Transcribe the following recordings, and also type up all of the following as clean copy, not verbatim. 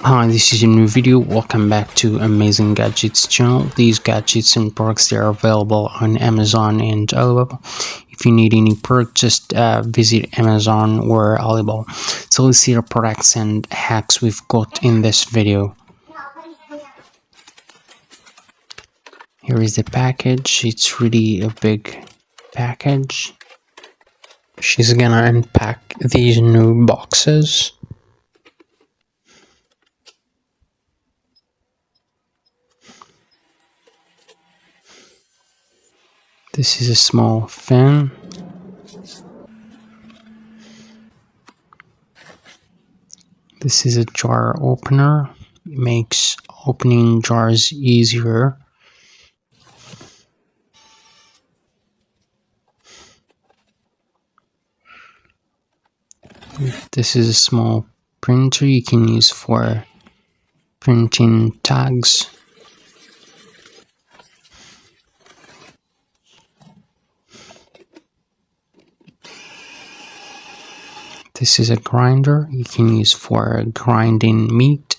Hi, this is a new video. Welcome back to Amazing Gadgets channel. These gadgets and products, they are available on Amazon and Alibaba. If you need any product, just visit Amazon or Alibaba. So let's see the products and hacks we've got in this video. Here is the package. It's really a big package. She's gonna unpack these new boxes. This is a small fan. This is a jar opener. It makes opening jars easier. This is a small printer you can use for printing tags. This is a grinder you can use for grinding meat.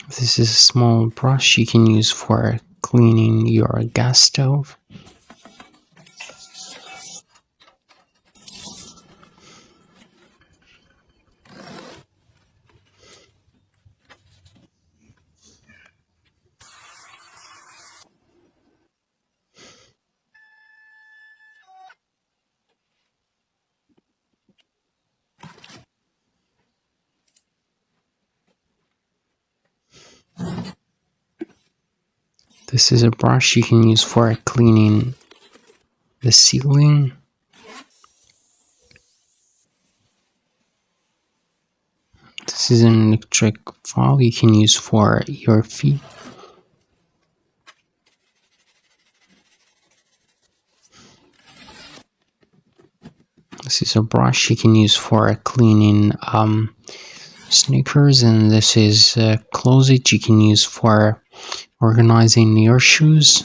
This is a small brush you can use for cleaning your gas stove. This is a brush you can use for cleaning the ceiling. This is an electric file you can use for your feet. This is a brush you can use for cleaning sneakers, and this is a closet you can use for organizing your shoes.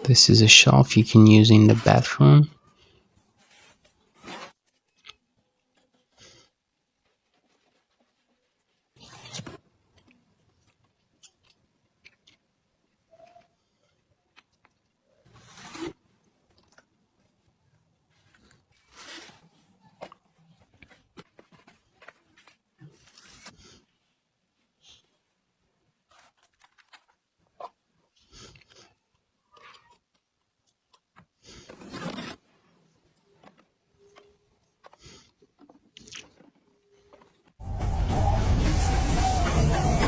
This is a shelf you can use in the bathroom.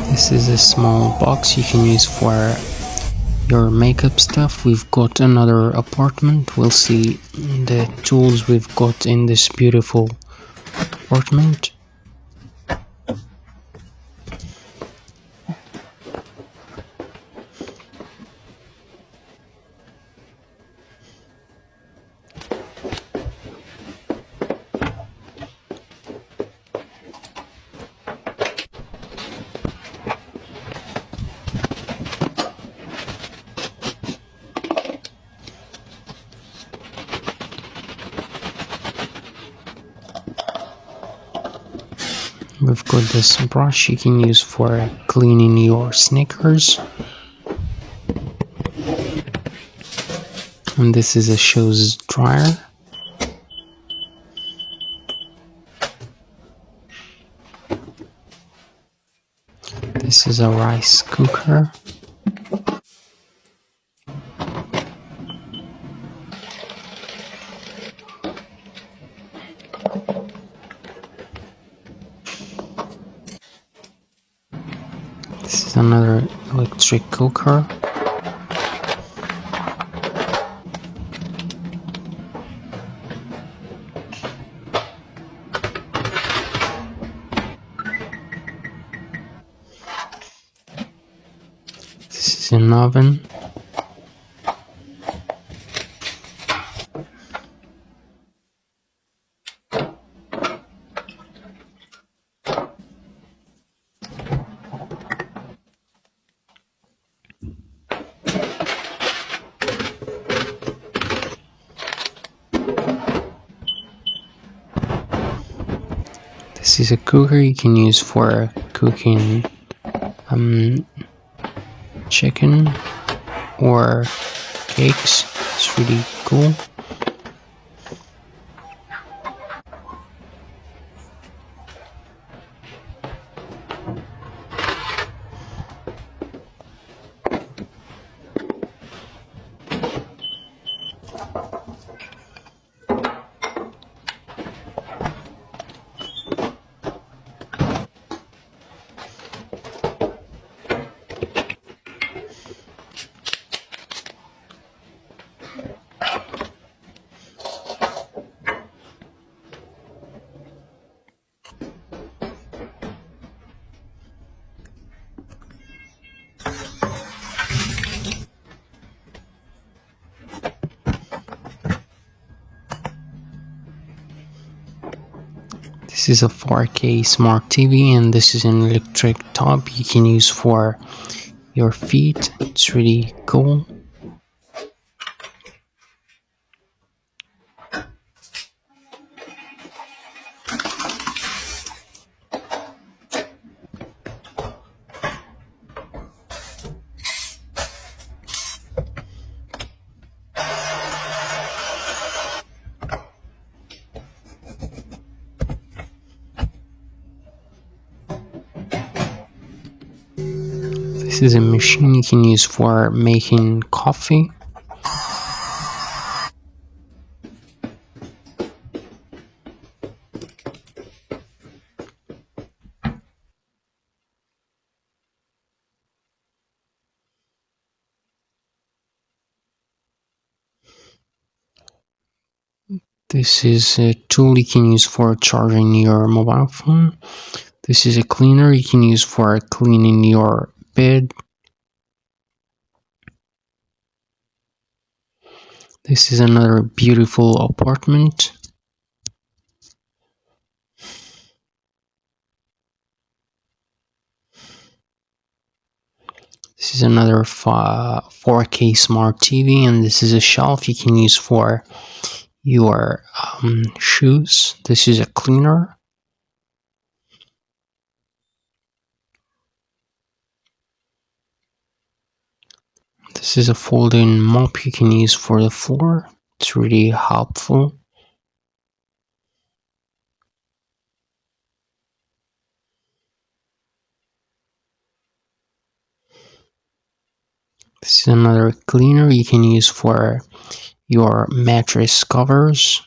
This is a small box you can use for your makeup stuff. We've got another apartment. We'll see the tools we've got in this beautiful apartment. We've got this brush you can use for cleaning your sneakers. And this is a shoes dryer. This is a rice cooker. This is another electric cooker. This is an oven. This is a cooker you can use for cooking chicken or cakes. It's really cool. This is a 4K smart TV, and this is an electric tub you can use for your feet. It's really cool. This is a machine you can use for making coffee. This is a tool you can use for charging your mobile phone. This is a cleaner you can use for cleaning your bed. This is another beautiful apartment. This is another 4K smart TV, and this is a shelf you can use for your shoes. This is a cleaner. This is a folding mop you can use for the floor. It's really helpful. This is another cleaner you can use for your mattress covers.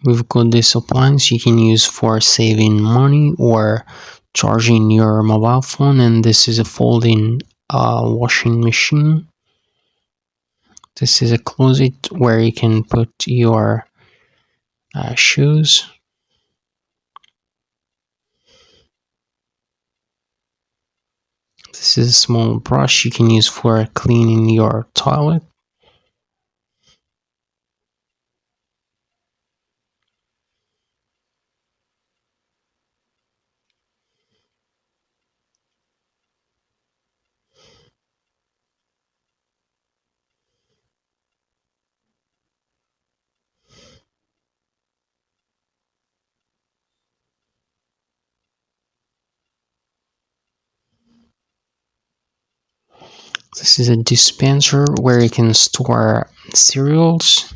We've got this appliance you can use for saving money or charging your mobile phone, and this is a folding washing machine. This is a closet where you can put your shoes. This is a small brush you can use for cleaning your toilet. This is a dispenser where you can store cereals.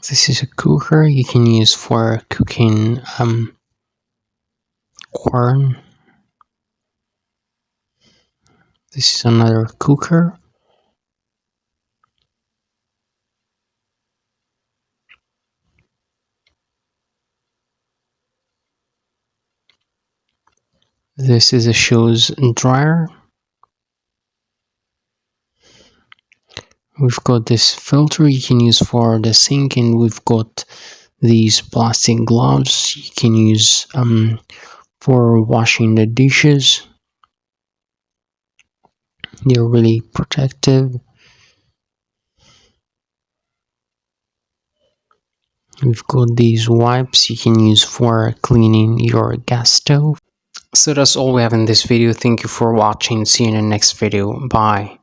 This is a cooker you can use for cooking corn. This is another cooker. This is a shoes dryer. We've got this filter you can use for the sink, and we've got these plastic gloves you can use for washing the dishes. They're really protective. We've got these wipes you can use for cleaning your gas stove. So that's all we have in this video. Thank you for watching. See you in the next video. Bye.